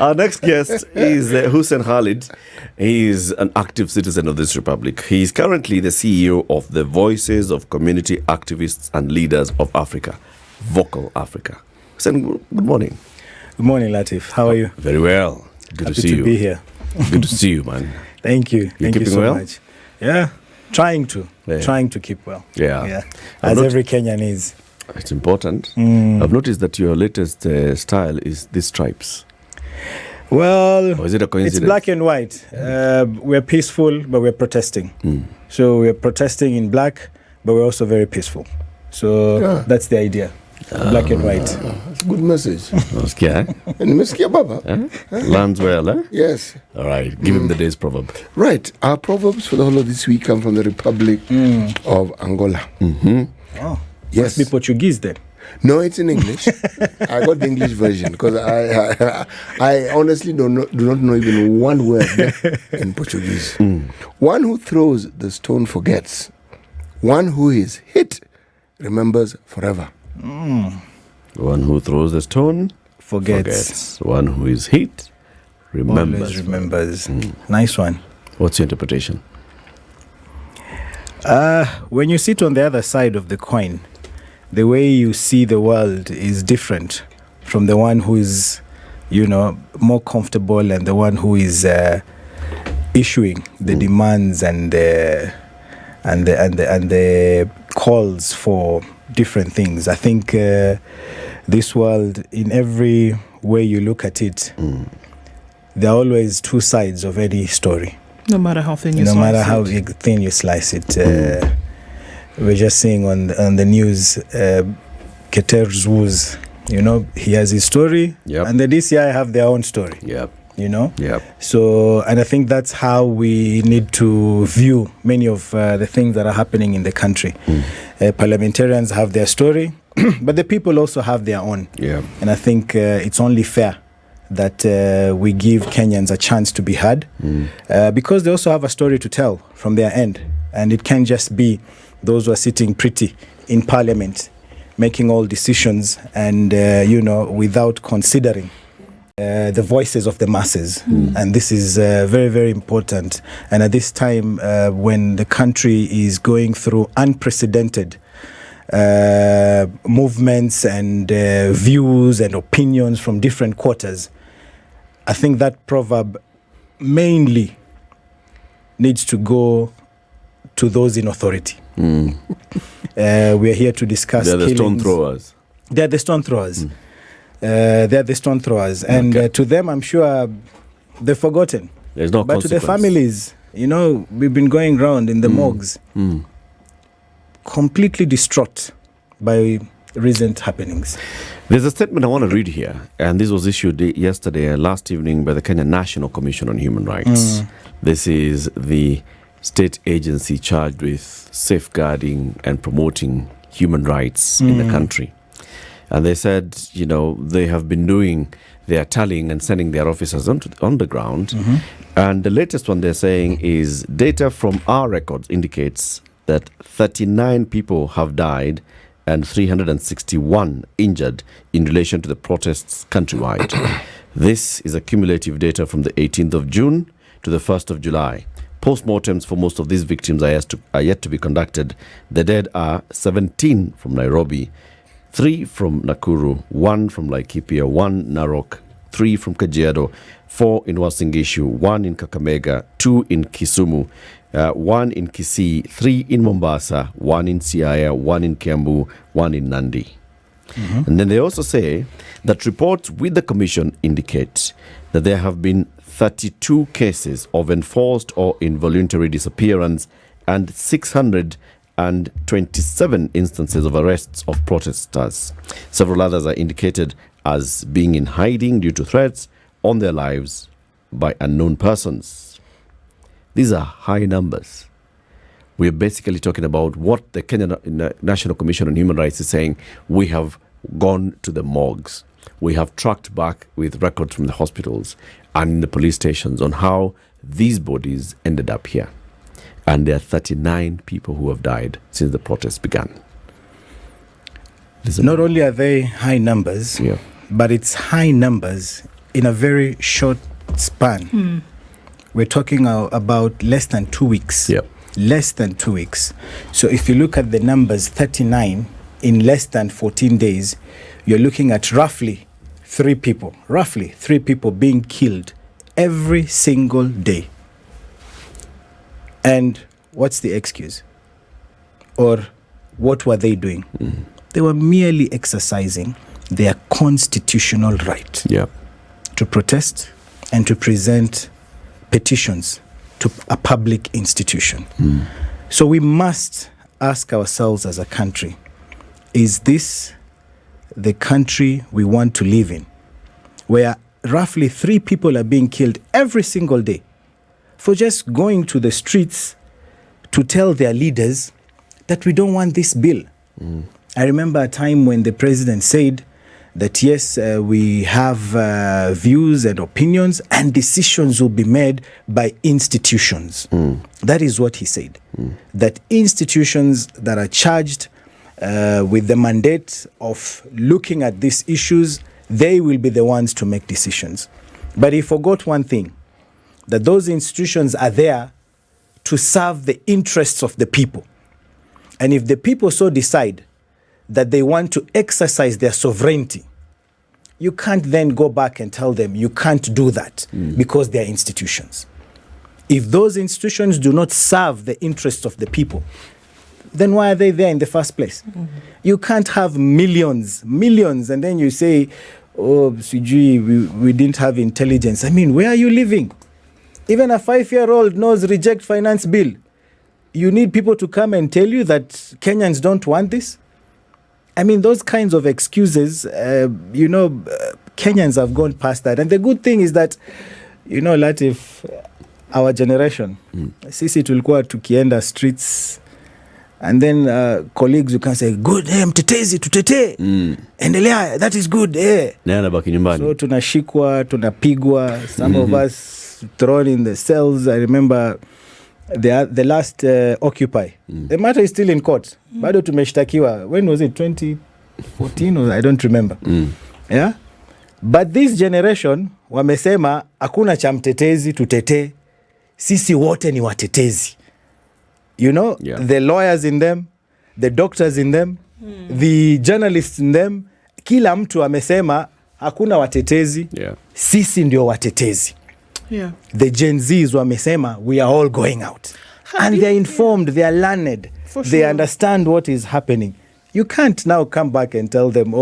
Our next guest is Hussein Khalid. He is an active citizen of this republic. He is currently the CEO of the Voices of Community Activists and Leaders of Africa, Vocal Africa. Hussein, good morning. Good morning, Latif. How are you? Very well. Good Happy to see you. to be here. Good to see you, man. Thank you. Thank you keeping so well? much. Yeah, trying to keep well. Yeah. As every Kenyan is. It's important. I've noticed that your latest style is these stripes. Well, Or is it a coincidence? it's black and white. We're peaceful, but we're protesting. So we're protesting in black, but we're also very peaceful. So that's the idea. Black and white. That's a good message. Okay. And Meskia Baba. Lands well, eh? Yes. All right. Give him the day's proverb. Right. Our proverbs for the whole of this week come from the Republic of Angola. Oh, Yes. must be Portuguese then. No, it's in English. I got the English version because I honestly do not know even one word in Portuguese. One who throws the stone forgets. One who is hit remembers forever. One who throws the stone Forgets. One who is hit remembers. Always remembers. Nice one. What's your interpretation? When you sit on the other side of the coin, the way you see the world is different from the one who is, more comfortable and the one who is issuing the demands and the calls for different things. I think this world, in every way you look at it, there are always two sides of any story. No matter how thin you No slice matter it. how thin you slice it. We're just seeing on the news, Keter's Woods, he has his story, Yep. and the DCI have their own story, Yep. Yep. So, and I think that's how we need to view many of the things that are happening in the country. Parliamentarians have their story, but the people also have their own. Yeah. And I think it's only fair that we give Kenyans a chance to be heard, because they also have a story to tell from their end. And it can't just be those who are sitting pretty in parliament, making all decisions and, without considering the voices of the masses. And this is very, very important. And at this time, when the country is going through unprecedented movements and views and opinions from different quarters, I think that proverb mainly needs to go to those in authority. We're here to discuss They're the stone killings. throwers. They're the stone throwers. They're the stone throwers. And to them, I'm sure they've forgotten. There's no But to the consequence. families, we've been going around in the morgues, completely distraught by recent happenings. There's a statement I want to read here, and this was issued last evening by the Kenya National Commission on Human Rights. This is the state agency charged with safeguarding and promoting human rights in the country. And they said, they have been doing their tallying and sending their officers on the ground. And the latest one they're saying is data from our records indicates that 39 people have died and 361 injured in relation to the protests countrywide. This is a cumulative data from the 18th of June to the 1st of July. Postmortems for most of these victims are yet to be conducted. The dead are 17 from Nairobi, 3 from Nakuru, 1 from Laikipia, 1 Narok, 3 from Kajiado, 4 in Uasin Gishu, 1 in Kakamega, 2 in Kisumu, 1 in Kisii, 3 in Mombasa, 1 in Siaya, 1 in Kiambu, 1 in Nandi. And then they also say that reports with the commission indicate that there have been 32 cases of enforced or involuntary disappearance and 627 instances of arrests of protesters. Several others are indicated as being in hiding due to threats on their lives by unknown persons. These are high numbers. We're basically talking about what the Kenya National Commission on Human Rights is saying. We have gone to the morgues. We have tracked back with records from the hospitals and the police stations on how these bodies ended up here. And there are 39 people who have died since the protests began. Not only are they high numbers, but it's high numbers in a very short span. We're talking about less than 2 weeks. Yep. Less than 2 weeks. So if you look at the numbers, 39 in less than 14 days, you're looking at roughly 3 people being killed every single day. And what's the excuse? Or what were they doing? They were merely exercising their constitutional right to protest and to present petitions to a public institution. So we must ask ourselves as a country, is this the country we want to live in, where roughly 3 people are being killed every single day for just going to the streets to tell their leaders that we don't want this bill? I remember a time when the president said that yes, we have views and opinions and decisions will be made by institutions. That is what he said. That institutions that are charged with the mandate of looking at these issues, they will be the ones to make decisions. But he forgot one thing, that those institutions are there to serve the interests of the people. And if the people so decide that they want to exercise their sovereignty, you can't then go back and tell them you can't do that because they are institutions. If those institutions do not serve the interests of the people, then why are they there in the first place? You can't have millions, and then you say, oh, CG, we didn't have intelligence. I mean, where are you living? Even a 5-year-old knows reject finance bill. You need people to come and tell you that Kenyans don't want this? I mean, those kinds of excuses, Kenyans have gone past that. And the good thing is that, Latif, our generation, sisi tulikuwa tukienda streets, and then colleagues, you can say, good, mtetezi, tutetee. Endelea, that is good. So tunashikwa, tunapigwa, some of us thrown in the cells. I remember the last Occupy. The matter is still in court. Bado tumeshtakiwa. When was it? 2014 or I don't remember. Yeah? But this generation wamesema hakuna cha mtetezi, tutetee. Sisi wote ni watetezi. The lawyers in them, the doctors in them, the journalists in them, kila mtu amesema hakuna watetezi, sisi ndio watetezi. The Gen Zs wamesema we are all going out. And they are informed, they are learned, they understand what is happening. You can't now come back and tell them,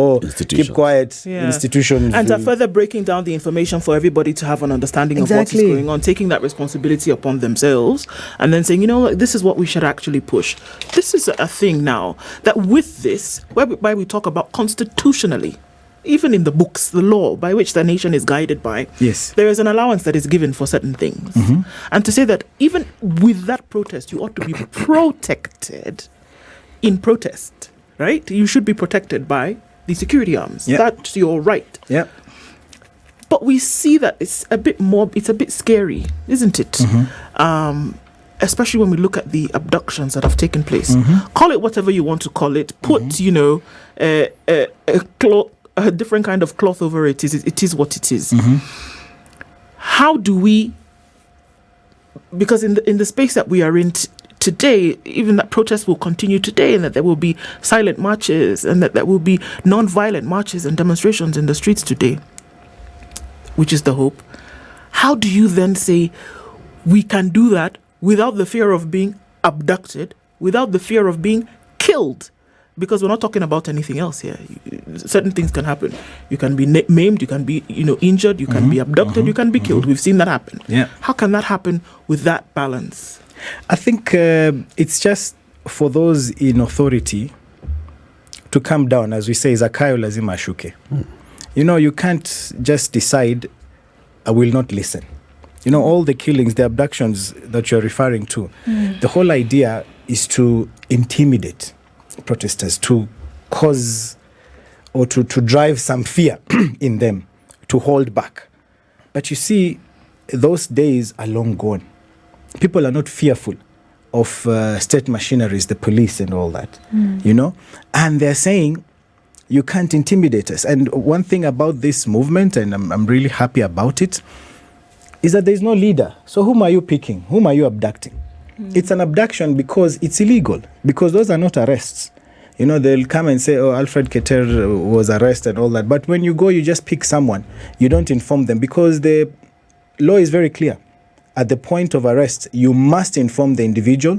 keep quiet, institutions. And further breaking down the information for everybody to have an understanding of what is going on, taking that responsibility upon themselves, and then saying, this is what we should actually push. This is a thing now, that with this, whereby we talk about constitutionally, even in the books, the law by which the nation is guided by, there is an allowance that is given for certain things. And to say that even with that protest, you ought to be protected in protest, right? You should be protected by the security arms. That's your right. But we see that it's a bit scary, isn't it? Especially when we look at the abductions that have taken place. Call it whatever you want to call it. Put, a different kind of cloth over it. It is what it is. How do we, because in the space that we are in today, even that protests will continue today, and that there will be silent marches, and that there will be non-violent marches and demonstrations in the streets today, which is the hope. How do you then say we can do that without the fear of being abducted, without the fear of being killed? Because we're not talking about anything else here. Certain things can happen. You can be maimed, you can be injured, you can be abducted, you can be killed. We've seen that happen. How can that happen with that balance? I think it's just for those in authority to come down, as we say, zakayo lazima ashuke. You can't just decide, I will not listen. All the killings, the abductions that you're referring to, the whole idea is to intimidate protesters, to cause or to drive some fear in them, to hold back. But you see, those days are long gone. People are not fearful of state machineries, the police and all that, and they're saying You can't intimidate us. And one thing about this movement, and I'm really happy about it, is that there's no leader. So whom are you picking? Whom are you abducting? It's an abduction because it's illegal, because those are not arrests. You know, they'll come and say, oh, Alfred Keter was arrested, all that. But when you go, you just pick someone. You don't inform them, because the law is very clear. At the point of arrest, you must inform the individual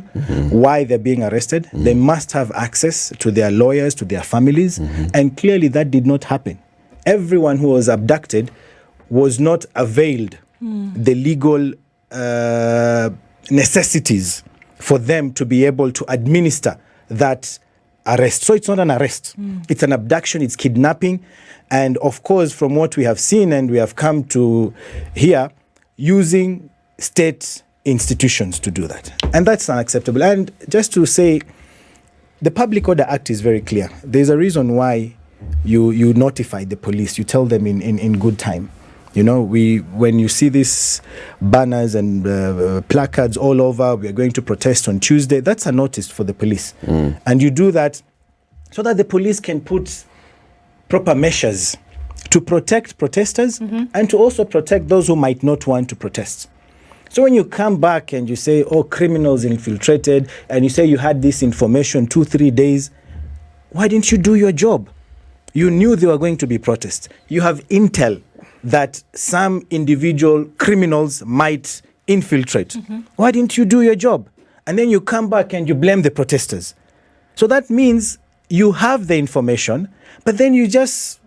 why they're being arrested. They must have access to their lawyers, to their families. And clearly that did not happen. Everyone who was abducted was not availed the legal necessities for them to be able to administer that arrest. So it's not an arrest. It's an abduction, it's kidnapping. And of course, from what we have seen and we have come to hear, using state institutions to do that. And that's unacceptable. And just to say, the Public Order Act is very clear. There's a reason why you notify the police. You tell them in good time. You know, when you see these banners and placards all over, we are going to protest on Tuesday, that's a notice for the police. And you do that so that the police can put proper measures to protect protesters and to also protect those who might not want to protest. So when you come back and you say, oh, criminals infiltrated, and you say you had this information 2-3 days, why didn't you do your job? You knew there were going to be protests. You have intel that some individual criminals might infiltrate. Why didn't you do your job? And then you come back and you blame the protesters. So that means you have the information, but then you just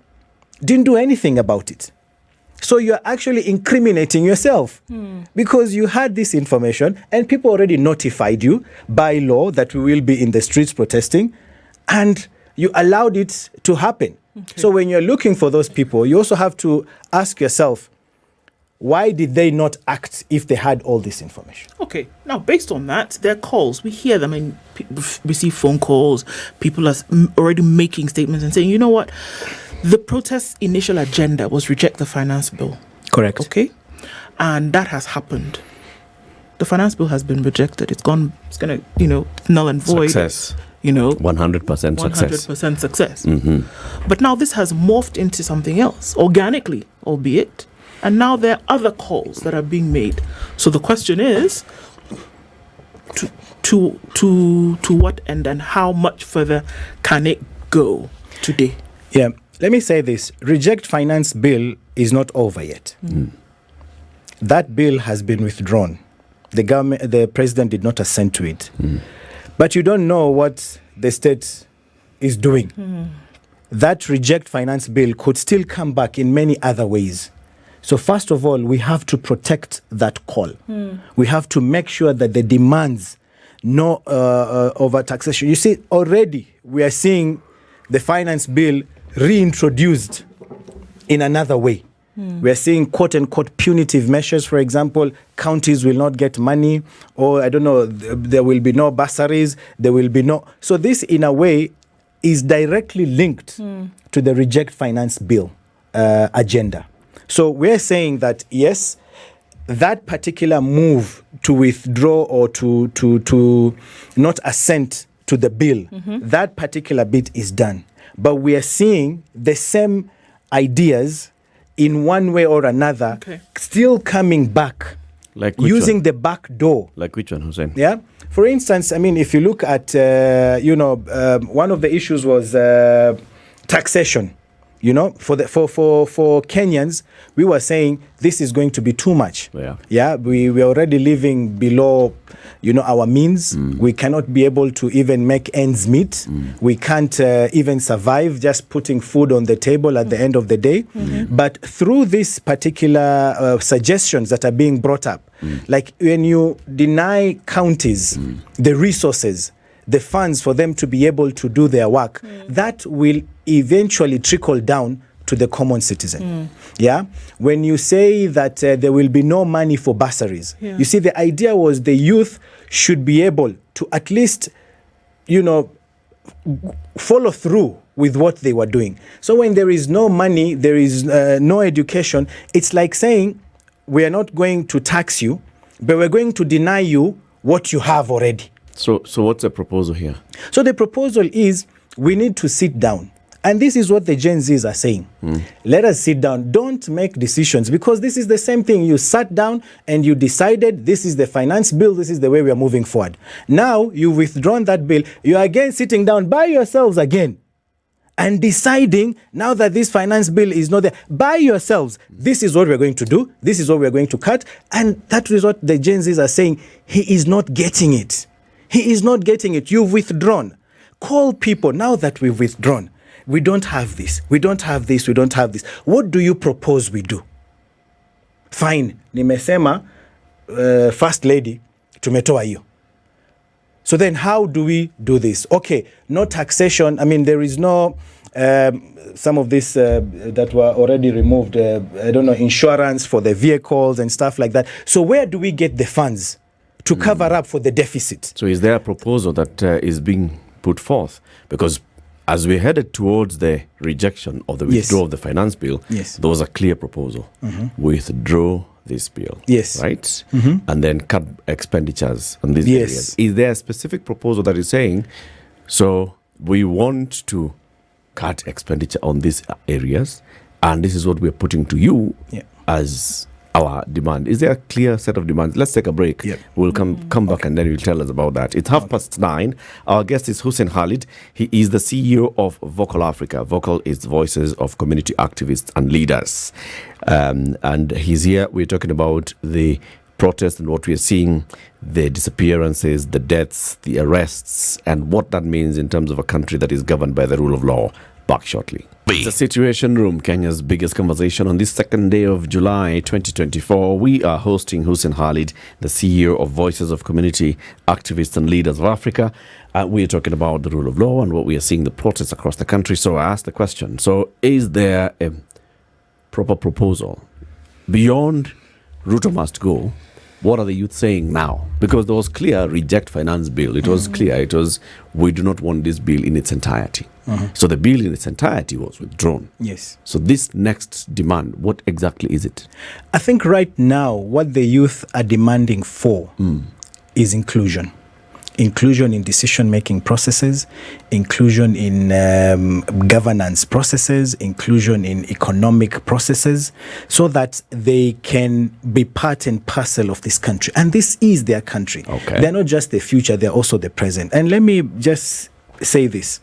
didn't do anything about it. So you're actually incriminating yourself because you had this information and people already notified you by law that we will be in the streets protesting, and you allowed it to happen. So when you're looking for those people, you also have to ask yourself, why did they not act if they had all this information? Okay, now based on that, there are calls. We hear them and receive phone calls. People are already making statements and saying, you know what? The protest's initial agenda was reject the finance bill. Correct. Okay? And that has happened. The finance bill has been rejected. It's going to, null and void. Success. 100% 100% success. But now this has morphed into something else, organically, albeit. And now there are other calls that are being made. So the question is, to what end and how much further can it go today? Yeah, let me say this. Reject finance bill is not over yet. That bill has been withdrawn. The president did not assent to it. But you don't know what the state is doing. That reject finance bill could still come back in many other ways. So first of all, we have to protect that call. We have to make sure that the demands no over taxation. You see, already we are seeing the finance bill reintroduced in another way. We are seeing quote-unquote punitive measures. For example, counties will not get money, or I don't know, there will be no bursaries, there will be no... So this, in a way, is directly linked to the reject finance bill agenda. So we're saying that, yes, that particular move to withdraw or to not assent to the bill, that particular bit is done. But we are seeing the same ideas in one way or another, still coming back, like using the back door. Like which one, Hussein? Yeah. For instance, I mean, if you look at, one of the issues was taxation. For Kenyans, we were saying this is going to be too much. Yeah. We're already living below, our means. We cannot be able to even make ends meet. We can't even survive just putting food on the table at the end of the day. But through these particular suggestions that are being brought up, like when you deny counties the resources, the funds for them to be able to do their work, that will eventually trickle down to the common citizen. Yeah. When you say that there will be no money for bursaries, you see, the idea was the youth should be able to at least, follow through with what they were doing. So when there is no money, there is no education, it's like saying, we are not going to tax you, but we're going to deny you what you have already. So what's the proposal here? So the proposal is we need to sit down And this is what the Gen Zs are saying. Let us sit down. Don't make decisions, because this is the same thing. You sat down and you decided this is the finance bill, this is the way we are moving forward. Now you've withdrawn that bill. You are again sitting down by yourselves again and deciding, now that this finance bill is not there, by yourselves, this is what we're going to do, this is what we're going to cut. And that is what the Gen Zs are saying. He is not getting it. He is not getting it. You've withdrawn. Call people, now that we've withdrawn, we don't have this, we don't have this, we don't have this. What do you propose we do? Fine, nimesema first lady, tumetoa hiyo. So then how do we do this? Okay, no taxation. I mean, there is no, some of this that were already removed, I don't know, insurance for the vehicles and stuff like that. So where do we get the funds to cover up for the deficit? So is there a proposal that is being put forth? Because as we headed towards the rejection of the withdrawal of the finance bill, there was a clear proposal. Withdraw this bill. Right? And then cut expenditures on these areas. Is there a specific proposal that is saying, so we want to cut expenditure on these areas, and this is what we're putting to you as our demand? Is there a clear set of demands? Let's take a break. We'll come back and then you'll tell us about that. It's 9:30. Our guest is Hussein Khalid. He is the CEO of Vocal Africa. Vocal is the voices of community activists and leaders. And he's here. We're talking about the protest and what we're seeing, the disappearances, the deaths, the arrests, and what that means in terms of a country that is governed by the rule of law. Back shortly. The Situation Room, Kenya's biggest conversation on this second day of July 2024. We are hosting Hussein Khalid, the CEO of Voices of Community Activists and Leaders of Africa. We are talking about the rule of law and what we are seeing, the protests across the country. So I asked the question, so is there a proper proposal beyond Ruto must go? What are the youth saying now? Because there was clear reject finance bill. It was clear. It was, we do not want this bill in its entirety. So the bill in its entirety was withdrawn. So this next demand, what exactly is it? I think right now what the youth are demanding for is inclusion. Inclusion in decision-making processes, inclusion in governance processes, inclusion in economic processes, so that they can be part and parcel of this country. And this is their country. They're not just the future, they're also the present. And let me just say this.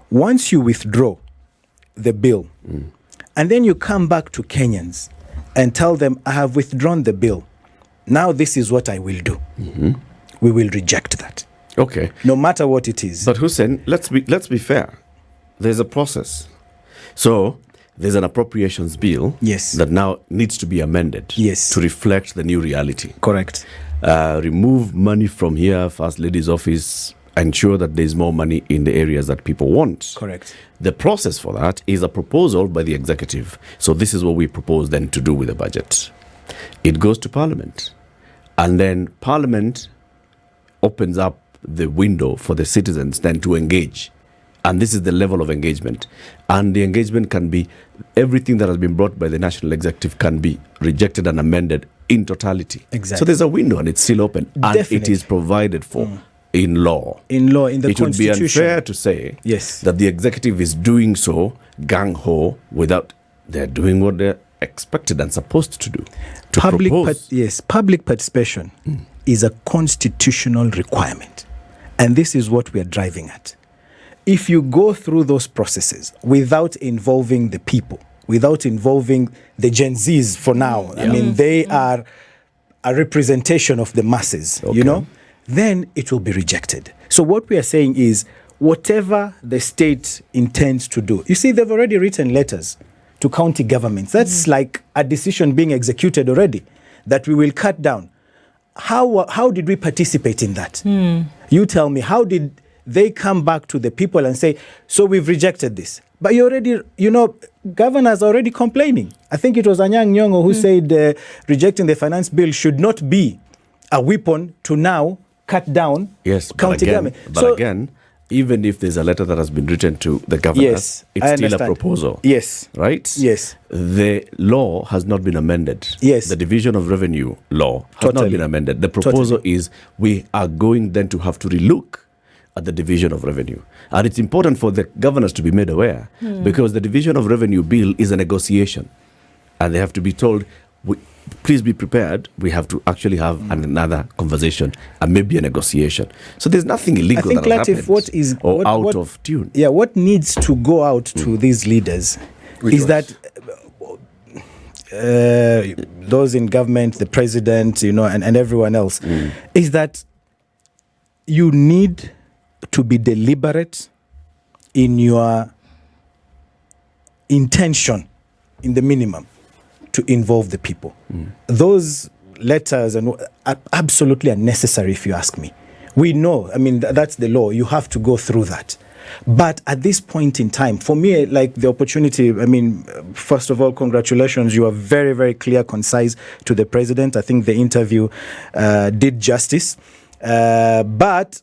Once you withdraw the bill, and then you come back to Kenyans and tell them, I have withdrawn the bill, now this is what I will do. We will reject that. No matter what it is. But Hussein, let's be fair. There's a process. So there's an appropriations bill that now needs to be amended to reflect the new reality. Remove money from here, First Lady's office, ensure that there's more money in the areas that people want. The process for that is a proposal by the executive. So this is what we propose then to do with the budget. It goes to Parliament. And then Parliament opens up the window for the citizens then to engage. And this is the level of engagement. And the engagement can be, everything that has been brought by the National Executive can be rejected and amended in totality. So there's a window and it's still open. And it is provided for in law. In the It would be unfair to say that the executive is doing so gang-ho without they're doing what they're expected and supposed to do. Public participation is a constitutional requirement. And this is what we are driving at. If you go through those processes without involving the people, without involving the Gen Zs for now, I mean, they are a representation of the masses, you know, then it will be rejected. So what we are saying is, whatever the state intends to do, you see, they've already written letters to county governments. That's like a decision being executed already, that we will cut down. How did we participate in that? You tell me, how did they come back to the people and say, so we've rejected this? But you already, you know, governors are already complaining. I think it was Anyang' Nyong'o who said rejecting the finance bill should not be a weapon to now cut down county government. But again, even if there's a letter that has been written to the governors, it's still a proposal. Right? The law has not been amended. The Division of Revenue law has not been amended. The proposal is we are going then to have to relook at the division of revenue. And it's important for the governors to be made aware because the division of revenue bill is a negotiation. And they have to be told, please be prepared. We have to actually have another conversation and maybe a negotiation. So there's nothing illegal that happens out of tune. Yeah, what needs to go out to these leaders that those in government, the president, and everyone else, is that you need to be deliberate in your intention, in the minimum, to involve the people. Those letters are absolutely unnecessary, if you ask me. We know, that's the law. You have to go through that. But at this point in time, for me, like the opportunity, first of all, congratulations. You are very, very clear, concise to the president. I think the interview did justice. But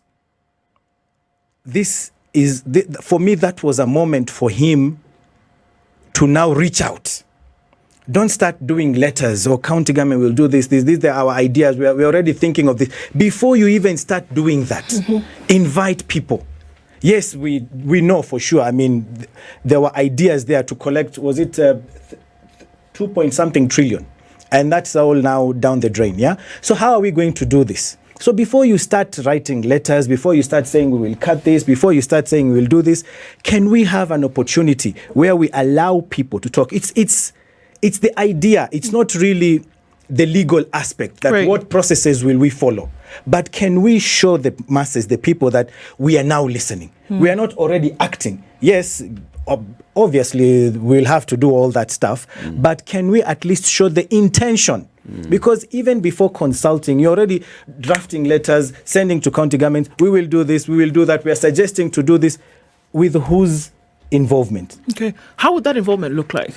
this is, for me, that was a moment for him to now reach out. Don't start doing letters or county government will do this. These are our ideas. We're already thinking of this. Before you even start doing that, invite people. Yes, we know for sure. There were ideas there to collect, was it 2-point-something trillion? And that's all now down the drain, yeah? So how are we going to do this? So before you start writing letters, before you start saying we will cut this, before you start saying we will do this, can we have an opportunity where we allow people to talk? It's the idea. It's not really the legal aspect that what processes will we follow. But can we show the masses, the people, that we are now listening? We are not already acting. Yes, obviously we'll have to do all that stuff, but can we at least show the intention? Because even before consulting, you're already drafting letters, sending to county governments, we will do this, we will do that, we are suggesting to do this. With whose involvement? Okay. How would that involvement look like?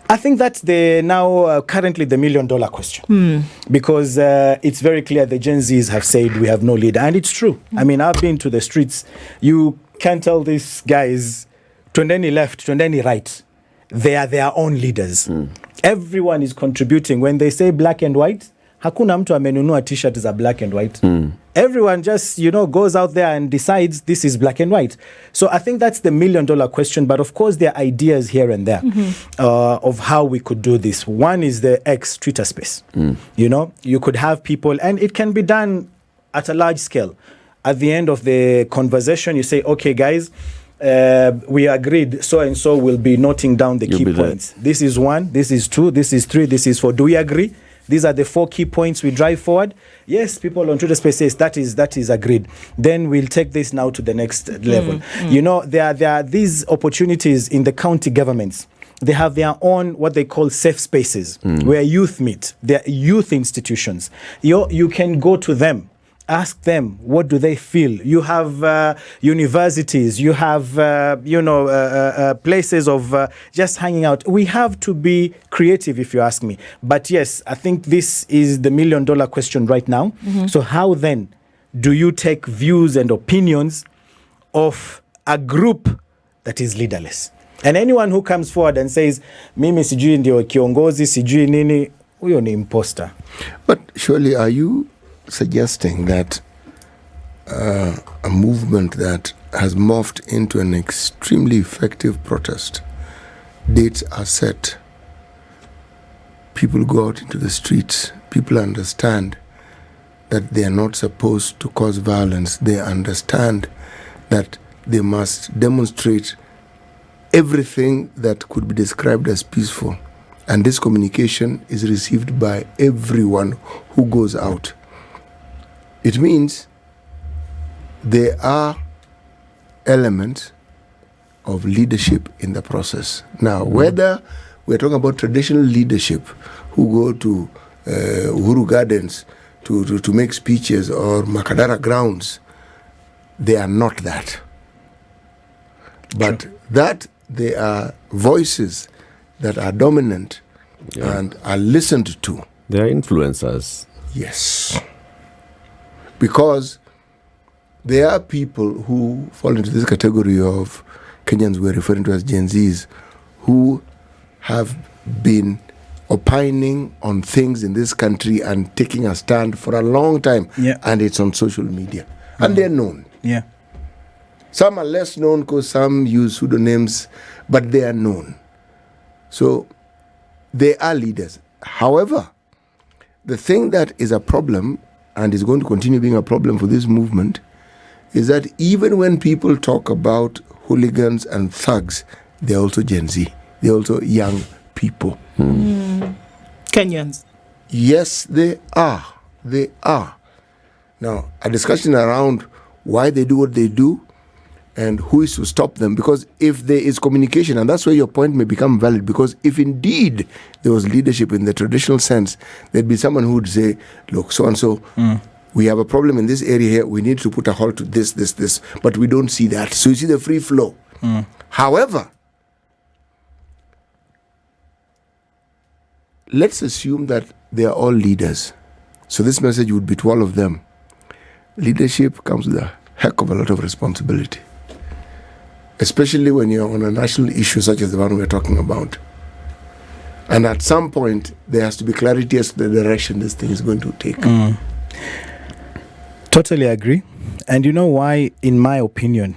I think that's currently the $1 million question. Because it's very clear the Gen Zs have said we have no leader. And it's true. I've been to the streets. You can't tell these guys, Twendeni left, Twendeni right. They are their own leaders. Everyone is contributing. When they say black and white, hakuna mtu amenunua t-shirt za black and white. Everyone just, goes out there and decides this is black and white. So I think that's the $1 million question. But of course, there are ideas here and there of how we could do this. One is the X Twitter space. You could have people, and it can be done at a large scale. At the end of the conversation, you say, okay, guys, we agreed so-and-so will be noting down the key points. This is 1, this is 2, this is 3, this is 4. Do we agree? These are the 4 key points we drive forward. Yes, people on Twitter space says that is agreed. Then we'll take this now to the next level. There are these opportunities in the county governments. They have their own, what they call safe spaces, where youth meet. They're youth institutions. You can go to them. Ask them, what do they feel? You have universities, you have, places of just hanging out. We have to be creative, if you ask me. But yes, I think this is the $1 million question right now. So how then do you take views and opinions of a group that is leaderless? And anyone who comes forward and says, mimi sijui ndio kiongozi, sijui nini, huyo ni imposter. But surely are you suggesting that a movement that has morphed into an extremely effective protest, dates are set, people go out into the streets, people understand that they are not supposed to cause violence, they understand that they must demonstrate everything that could be described as peaceful, and this communication is received by everyone who goes out? It means there are elements of leadership in the process. Now, whether we're talking about traditional leadership who go to Uhuru Gardens to make speeches or Makadara grounds, they are not that. But that they are voices that are dominant and are listened to. They are influencers. Yes. Because there are people who fall into this category of Kenyans we're referring to as Gen Zs, who have been opining on things in this country and taking a stand for a long time. And it's on social media. And they're known. Some are less known because some use pseudonyms, but they are known. So they are leaders. However, the thing that is a problem, and is going to continue being a problem for this movement, is that even when people talk about hooligans and thugs, they're also Gen Z. They're also young people. Kenyans. Yes, they are. They are. Now, a discussion around why they do what they do and who is to stop them, because if there is communication, and that's where your point may become valid, because if indeed there was leadership in the traditional sense, there'd be someone who would say, look, so-and-so, we have a problem in this area here, we need to put a halt to this, but we don't see that. So you see the free flow. However, let's assume that they are all leaders. So this message would be to all of them. Leadership comes with a heck of a lot of responsibility, especially when you're on a national issue such as the one we're talking about. And at some point, there has to be clarity as to the direction this thing is going to take. Totally agree. And you know why, in my opinion,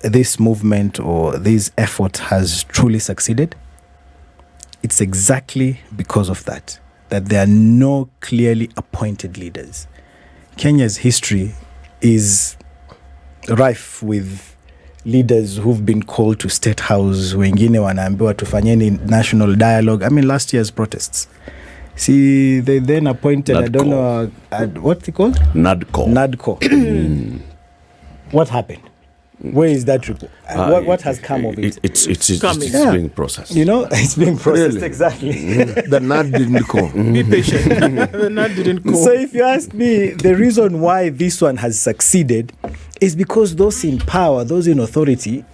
this movement or this effort has truly succeeded? It's exactly because of that there are no clearly appointed leaders. Kenya's history is rife with leaders who've been called to State House, wengine wanaambiwa tufanyeni national dialogue. I mean, last year's protests. See, they then appointed, NADCO. I don't know, what's it called? NADCO. What happened? Where is that report? What has come of it? It's coming. being processed. You know, it's being processed, Really? exactly. The NAD didn't call. Be patient. The NAD didn't go. So if you ask me, the reason why this one has succeeded is because those in power, those in authority,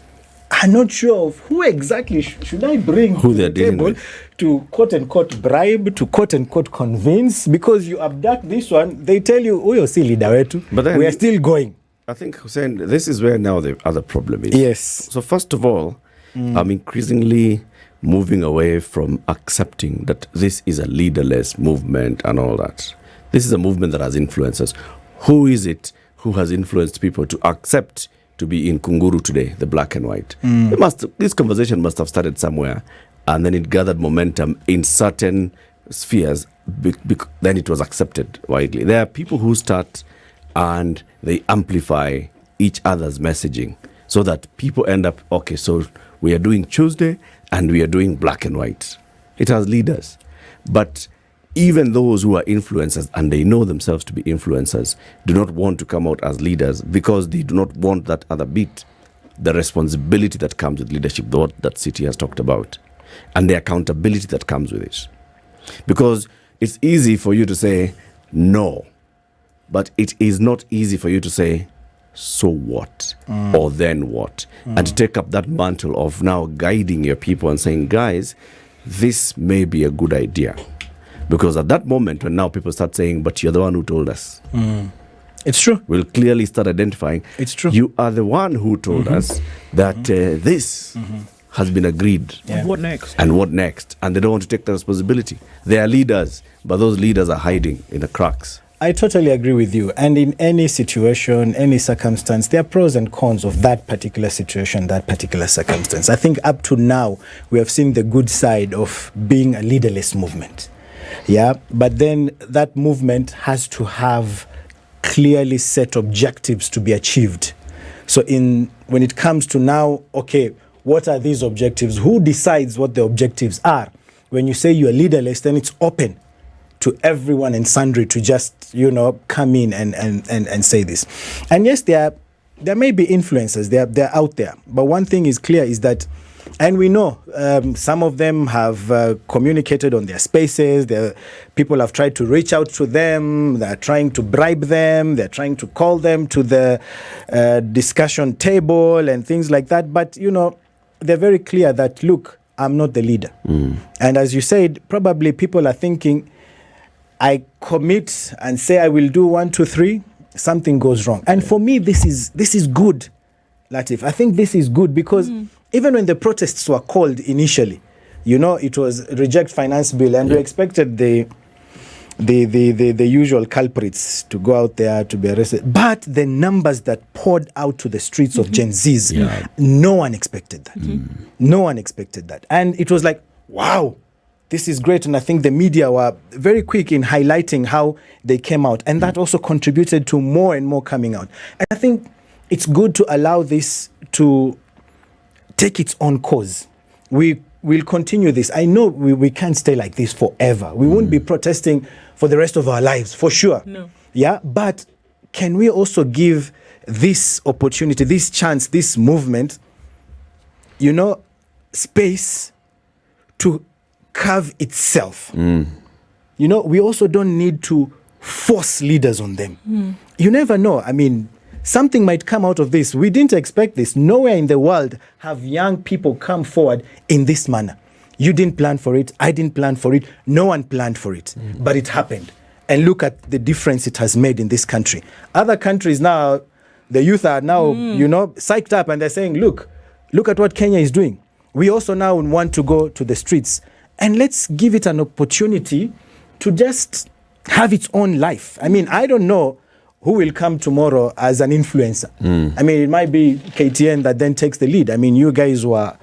are not sure of who exactly should I bring Who to they're the dealing table with. to quote-unquote bribe, to quote-unquote convince, because you abduct this one, they tell you, oh, you're still leader wetu. But then- we are still going. I think, Hussein, this is where now the other problem is. Yes. So first of all, I'm increasingly moving away from accepting that this is a leaderless movement and all that. This is a movement that has influencers. Who is it who has influenced people to accept to be in Kunguru today, the black and white? This conversation must have started somewhere, and then it gathered momentum in certain spheres. Then it was accepted widely. There are people who start and they amplify each other's messaging so that people end up, okay, so we are doing Tuesday and we are doing black and white. It has leaders. But even those who are influencers and they know themselves to be influencers do not want to come out as leaders because they do not want that other bit, the responsibility that comes with leadership, what that city has talked about, and the accountability that comes with it. Because it's easy for you to say no, but it is not easy for you to say, so what? Or then what? And to take up that mantle of now guiding your people and saying, guys, this may be a good idea. Because at that moment, when now people start saying, but you're the one who told us. It's true. We'll clearly start identifying. It's true. You are the one who told us that this has been agreed. Yeah. What next? And what next? And they don't want to take the responsibility. They are leaders, but those leaders are hiding in the cracks. I totally agree with you. And in any situation, any circumstance, there are pros and cons of that particular situation, that particular circumstance. I think up to now, we have seen the good side of being a leaderless movement. Yeah. But then that movement has to have clearly set objectives to be achieved. So when it comes to now, okay, what are these objectives? Who decides what the objectives are? When you say you are leaderless, then it's open to everyone and sundry to just, come in and say this. And yes, there may be influencers, they're out there. But one thing is clear is that, and we know some of them have communicated on their spaces. People have tried to reach out to them. They're trying to bribe them. They're trying to call them to the discussion table and things like that. But, they're very clear that, look, I'm not the leader. And as you said, probably people are thinking, I commit and say I will do 1, 2, 3, something goes wrong. And for me, this is good, Latif. I think this is good because even when the protests were called initially, it was reject finance bill, and we expected the the usual culprits to go out there to be arrested. But the numbers that poured out to the streets of Gen Zs, no one expected that. No one expected that. And it was like, wow, this is great. And I think the media were very quick in highlighting how they came out. And that also contributed to more and more coming out. And I think it's good to allow this to take its own course. We'll continue this. I know we can't stay like this forever. We won't be protesting for the rest of our lives, for sure. No. Yeah, but can we also give this opportunity, this chance, this movement, space to carve itself? We also don't need to force leaders on them. You never know. I mean, something might come out of this. We didn't expect this. Nowhere in the world have young people come forward in this manner. You didn't plan for it. I didn't plan for it. No one planned for it. But it happened. And look at the difference it has made in this country. Other countries now, the youth are now, psyched up, and they're saying, look at what Kenya is doing. We also now want to go to the streets. And let's give it an opportunity to just have its own life. I mean, I don't know who will come tomorrow as an influencer. I mean, it might be KTN that then takes the lead. I mean, you guys were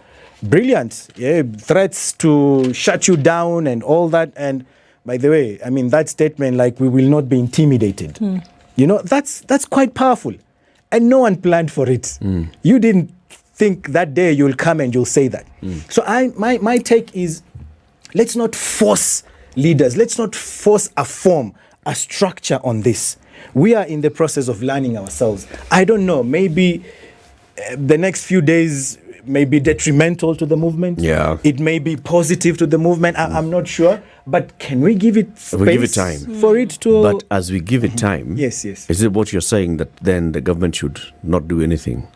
brilliant. Yeah, threats to shut you down and all that. And by the way, I mean, that statement, like, we will not be intimidated. That's quite powerful. And no one planned for it. You didn't think that day you'll come and you'll say that. So my take is, let's not force leaders. Let's not force a form, a structure on this. We are in the process of learning ourselves. I don't know, maybe the next few days may be detrimental to the movement. Yeah. It may be positive to the movement. I'm not sure. But can we give it space? We give it time. For it to... But as we give it time... Yes. Is it what you're saying, that then the government should not do anything?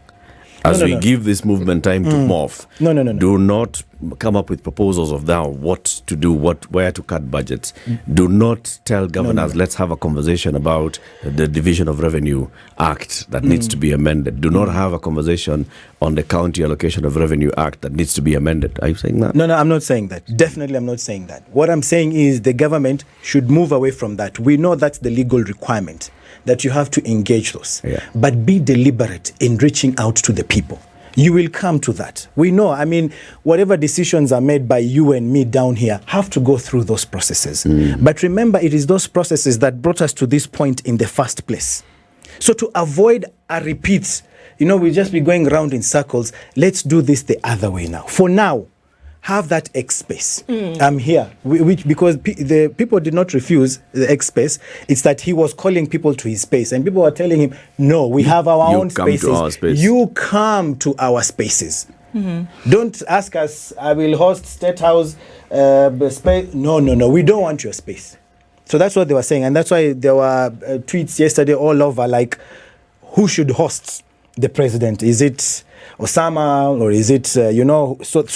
As we give this movement time to morph, No. do not come up with proposals of now what to do, where to cut budgets. Do not tell governors, let's have a conversation about the Division of Revenue Act that needs to be amended. Do not have a conversation on the County Allocation of Revenue Act that needs to be amended. Are you saying that? No, I'm not saying that. Definitely, I'm not saying that. What I'm saying is the government should move away from that. We know that's the legal requirement, that you have to engage those. Yeah. But be deliberate in reaching out to the people. You will come to that. We know, I mean, whatever decisions are made by you and me down here have to go through those processes. But remember, it is those processes that brought us to this point in the first place. So to avoid a repeat, we'll just be going around in circles. Let's do this the other way now. For now, have that X space. I'm here. Because the people did not refuse the X space. It's that he was calling people to his space. And people were telling him, no, we have our own spaces. To our space. You come to our spaces. Don't ask us, I will host State House space. No. We don't want your space. So that's what they were saying. And that's why there were tweets yesterday all over, like, who should host the president? Is it Osama, or is it, so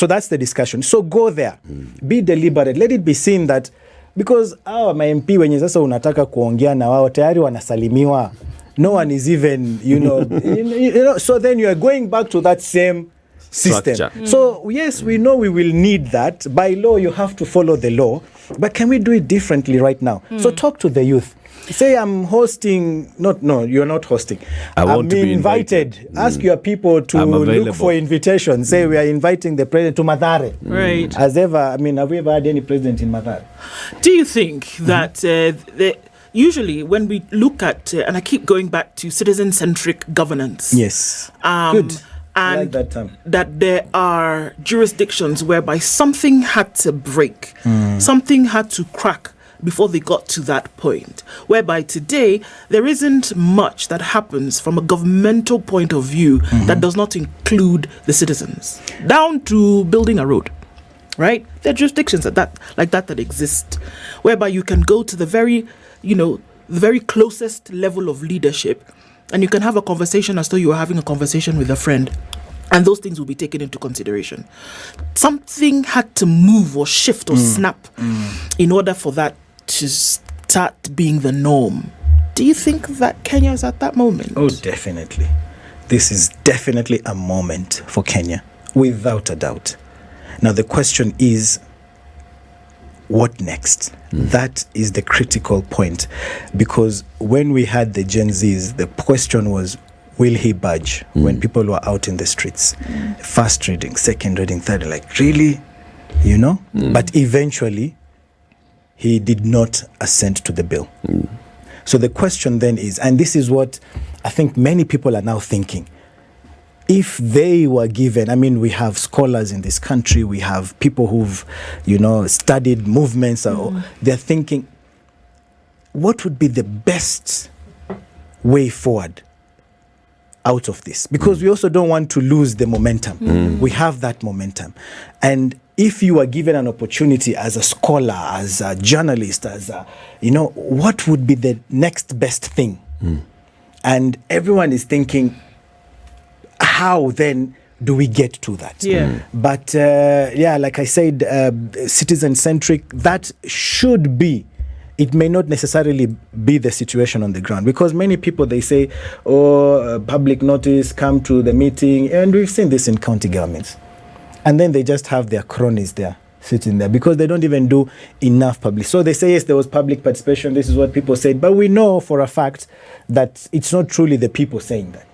that's the discussion. So go there, be deliberate, let it be seen that, because our MP wenye sasa unataka kuongea na wao tayari wanasalimiwa, no one is even, so then you are going back to that same system. So yes, we know we will need that. By law, you have to follow the law, but can we do it differently right now? So talk to the youth. Say I'm hosting, no, you're not hosting. I'm being invited. Ask your people to look for invitations. Say we are inviting the president to Mathare. Right. Have we ever had any president in Mathare? Do you think that usually when we look at, and I keep going back to citizen-centric governance. Yes. Good. And like that term. That there are jurisdictions whereby something had to break, something had to crack before they got to that point, whereby today there isn't much that happens from a governmental point of view that does not include the citizens, down to building a road, right? There are jurisdictions that exist, whereby you can go to the very closest level of leadership, and you can have a conversation as though you were having a conversation with a friend. And those things will be taken into consideration. Something had to move or shift or snap in order for that to start being the norm. Do you think that Kenya is at that moment? Oh, definitely. This is definitely a moment for Kenya, without a doubt. Now, the question is, what next? That is the critical point, because when we had the Gen Zs, the question was, will he budge when people were out in the streets? First reading, second reading, third, like, really? You know? But eventually, he did not assent to the bill. So the question then is, and this is what I think many people are now thinking, if they were given, I mean, we have scholars in this country, we have people who've, studied movements, they're thinking, what would be the best way forward out of this? Because we also don't want to lose the momentum. We have that momentum. And if you are given an opportunity as a scholar, as a journalist, what would be the next best thing? And everyone is thinking, how then do we get to that? But like I said, citizen-centric, that should be. It may not necessarily be the situation on the ground, because many people, they say, public notice, come to the meeting, and we've seen this in county governments. And then they just have their cronies there, sitting there, because they don't even do enough public. So they say, yes, there was public participation, this is what people said, but we know for a fact that it's not truly the people saying that.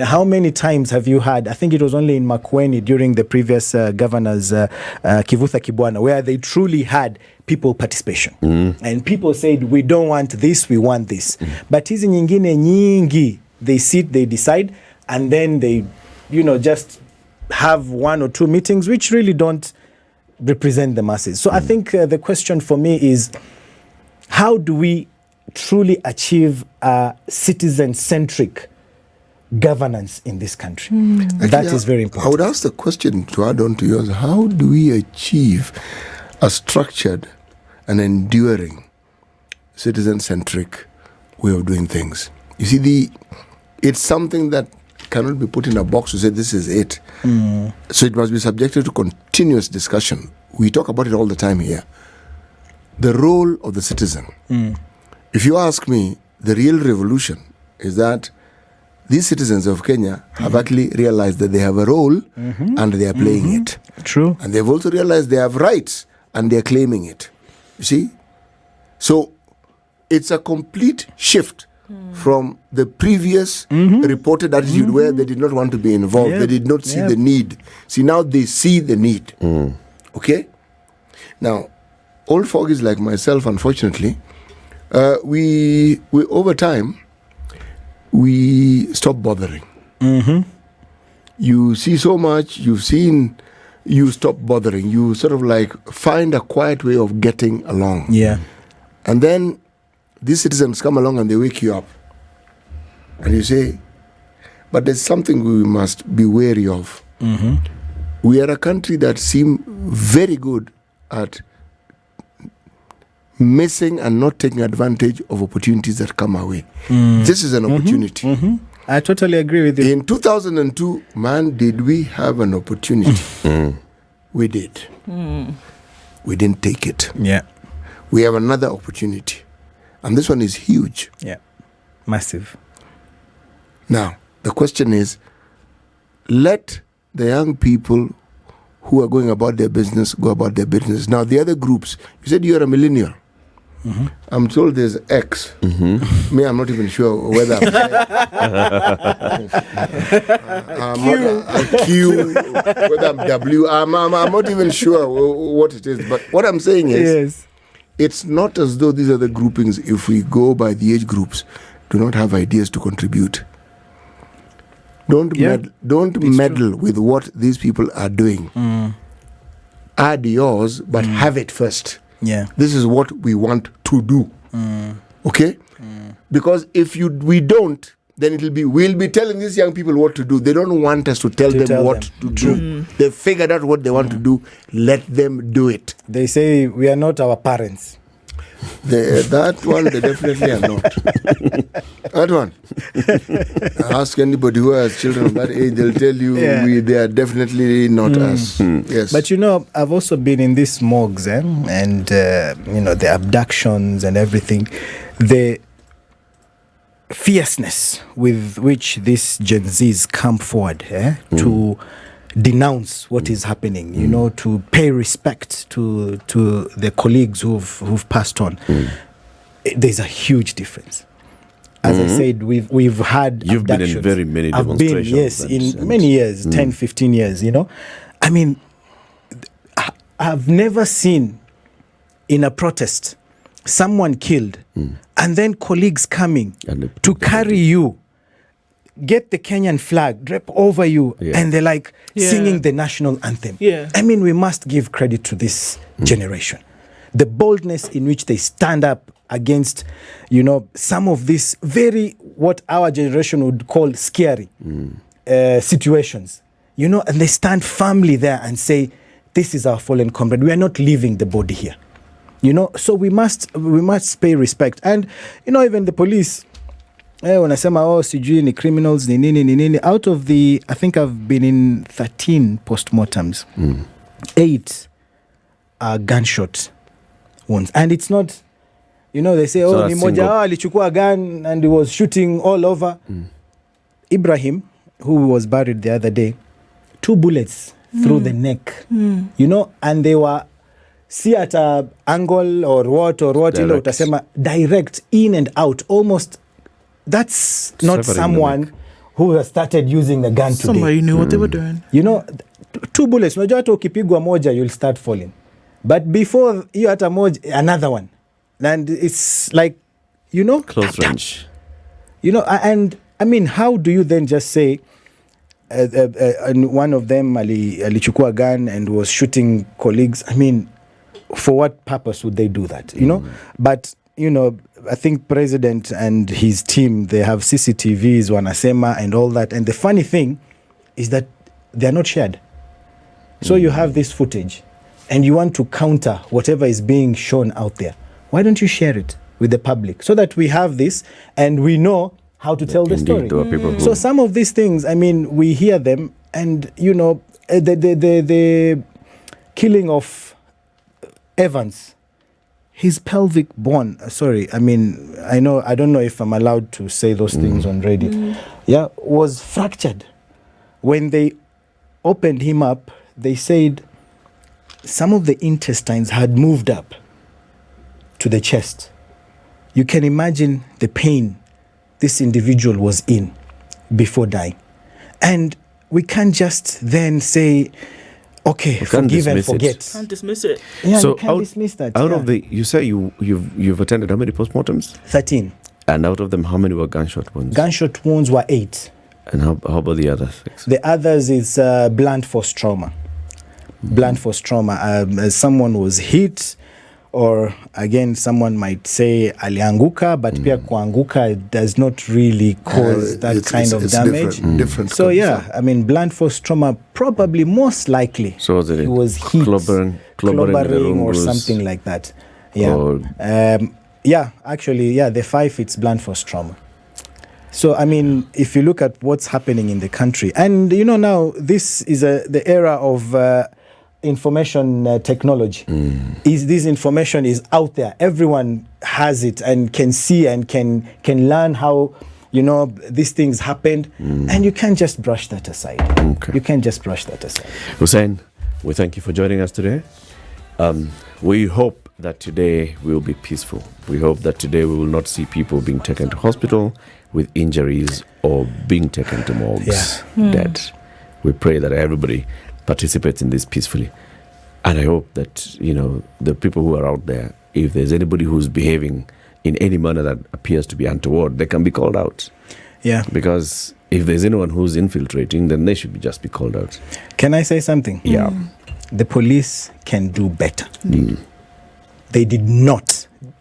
How many times have you had, I think it was only in Makueni during the previous governor's Kivutha Kibwana, where they truly had people participation. And people said, we don't want this, we want this. But hizi nyingine nyingi, they sit, they decide, and then they, just have one or two meetings, which really don't represent the masses. So I think the question for me is, how do we truly achieve a citizen-centric governance in this country? That is very important. I would ask the question to add on to yours. How do we achieve a structured and enduring citizen-centric way of doing things? You see, it's something that cannot be put in a box to say this is it. So it must be subjected to continuous discussion. We talk about it all the time here. The role of the citizen. If you ask me, the real revolution is that these citizens of Kenya have actually realized that they have a role and they are playing it. True. And they've also realized they have rights and they're claiming it. You see? So it's a complete shift from the previous reported attitude where they did not want to be involved. They did not see the need. See, now they see the need. Okay? Now, old fogies like myself, unfortunately, we over time, we stop bothering. You see so much, you stop bothering. You sort of like find a quiet way of getting along. And then these citizens come along and they wake you up. And you say, but there's something we must be wary of. We are a country that seems very good at missing and not taking advantage of opportunities that come our way. This is an opportunity. I totally agree with you. In 2002, man, did we have an opportunity? We did. We didn't take it. We have another opportunity. And this one is huge. Massive. Now, the question is, let the young people who are going about their business go about their business. Now, the other groups, you said you're a millennial. I'm told there's X. Me, I'm not even sure whether I'm a Q, whether I'm W. I'm not even sure what it is. But what I'm saying is, it's not as though these are the groupings, if we go by the age groups, do not have ideas to contribute. Don't meddle with what these people are doing. Add yours, but have it first. This is what we want to do. Okay? Because if we don't, then we'll be telling these young people what to do. They don't want us to tell them what to do. They figured out what they want to do. Let them do it. They say we are not our parents. That one, they definitely are not. That one. Ask anybody who has children of that age, they'll tell you they are definitely not us. Yes. But I've also been in these morgues and the abductions and everything. The fierceness with which these Gen Zs come forward to denounce what is happening, you know, to pay respect to the colleagues who've passed on. There's a huge difference. As I said, we've had You've been in very many demonstrations. Yes, in many years, 10, 15 years, you know. I mean, I've never seen in a protest someone killed and then colleagues coming to carry you, get the Kenyan flag, drape over you, and they're like singing the national anthem. I mean, we must give credit to this generation. The boldness in which they stand up against, you know, some of these very, what our generation would call scary situations, you know, and they stand firmly there and say, this is our fallen comrade. We are not leaving the body here, you know. So we must pay respect. And, you know, even the police, when I say, sijui ni criminals, ni nini, out of the, I think I've been in 13 postmortems, 8 are gunshot wounds. And it's not, you know, they say, ni moja alichukua gun and he was shooting all over. Ibrahim, who was buried the other day, 2 bullets through the neck, you know, and they were, see at a angle or what, direct in and out, almost. That's not someone who has started using the gun today. Somebody knew what they were doing. You know, 2 bullets, unajua hata ukipigwa moja, you'll start falling. But before you hata moja, another one. And it's like, you know, close range. You know, and I mean, how do you then just say, and one of them alichukua gun and was shooting colleagues? I mean, for what purpose would they do that? You know, but you know, I think President and his team, they have CCTVs, wanasema, and all that. And the funny thing is that they're not shared. So you have this footage, and you want to counter whatever is being shown out there. Why don't you share it with the public so that we have this and we know how to tell the story? So some of these things, I mean, we hear them, and you know, the killing of Evans, his pelvic bone. I mean, I don't know if I'm allowed to say those things on radio. Was fractured. When they opened him up, they said some of the intestines had moved up to the chest. You can imagine the pain this individual was in before dying. And we can't just then say, okay, forgive and forget. Can't dismiss it. Yeah, so you can't dismiss that. Out of the, you say you've attended how many postmortems? 13. And out of them, how many were gunshot wounds? Gunshot wounds were 8. And how about the other 6? The others is blunt force trauma. Blunt force trauma. As someone was hit, or again, someone might say alianguka, but pia kuanguka does not really cause that kind of damage. Different so yeah, I mean, blunt force trauma probably most likely. So it was heat, clobbering or something like that. Yeah, actually, the 5, it's blunt force trauma. So, I mean, if you look at what's happening in the country, and you know, now this is the era of information technology. This information is out there. Everyone has it and can see and can learn how, you know, these things happened. And you can't just brush that aside. You can't just brush that aside. Hussein, we thank you for joining us today. We hope that today will be peaceful. We hope that today we will not see people being taken to hospital with injuries or being taken to morgues dead. We pray that everybody participates in this peacefully. And I hope that, you know, the people who are out there, if there's anybody who's behaving in any manner that appears to be untoward, they can be called out. Yeah. Because if there's anyone who's infiltrating, then they should just be called out. Can I say something? Yeah. The police can do better. They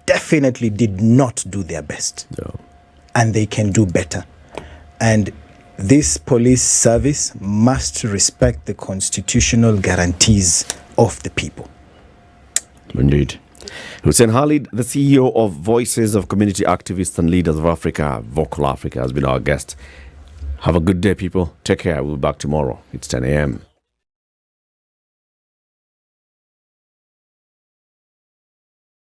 definitely did not do their best. No. And they can do better. And this police service must respect the constitutional guarantees of the people. Indeed. Hussein Khalid, the CEO of Voices of Community Activists and Leaders of Africa, Vocal Africa, has been our guest. Have a good day, people. Take care. We'll be back tomorrow. It's 10 a.m.